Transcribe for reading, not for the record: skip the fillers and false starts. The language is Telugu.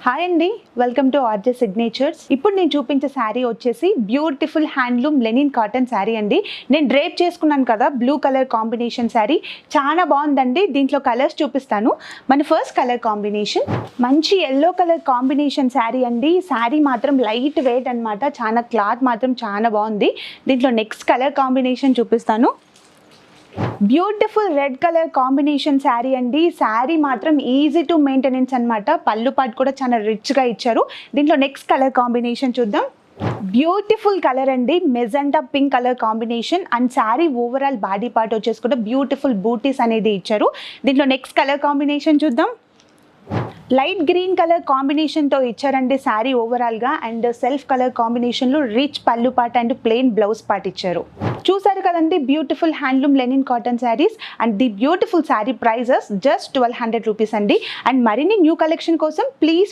హాయ్ అండి, వెల్కమ్ టు ఆర్జే సిగ్నేచర్స్. ఇప్పుడు నేను చూపించే శారీ వచ్చేసి beautiful handloom linen cotton sari అండి. నేను డ్రేప్ చేసుకున్నాను కదా, బ్లూ కలర్ కాంబినేషన్ శారీ చాలా బాగుందండి. దీంట్లో కలర్స్ చూపిస్తాను. మన ఫస్ట్ కలర్ కాంబినేషన్ మంచి ఎల్లో కలర్ కాంబినేషన్ శారీ అండి. శారీ మాత్రం లైట్ వెయిట్ అనమాట, చాలా క్లాత్ మాత్రం చాలా బాగుంది. దీంట్లో నెక్స్ట్ కలర్ కాంబినేషన్ చూపిస్తాను. Beautiful red colour combination sari అండి. శారీ మాత్రం ఈజీ టు మెయింటెనెన్స్ అనమాట. పళ్ళు పాటు కూడా చాలా రిచ్గా ఇచ్చారు. దీంట్లో నెక్స్ట్ కలర్ కాంబినేషన్ చూద్దాం. బ్యూటిఫుల్ కలర్ అండి, magenta pink colour combination. And sari overall body part వచ్చేసి కూడా బ్యూటిఫుల్ బూటీస్ అనేది ఇచ్చారు. దీంట్లో నెక్స్ట్ కలర్ కాంబినేషన్ చూద్దాం. లైట్ గ్రీన్ కలర్ కాంబినేషన్తో ఇచ్చారండి శారీ ఓవరాల్గా. అండ్ సెల్ఫ్ కలర్ కాంబినేషన్లో rich pallu part and plain blouse part ఇచ్చారు. చూసారు కదండి beautiful handloom linen cotton saris. And the beautiful sari prices just 1200 rupees అండి. అండ్ మరిన్ని న్యూ కలెక్షన్ కోసం ప్లీజ్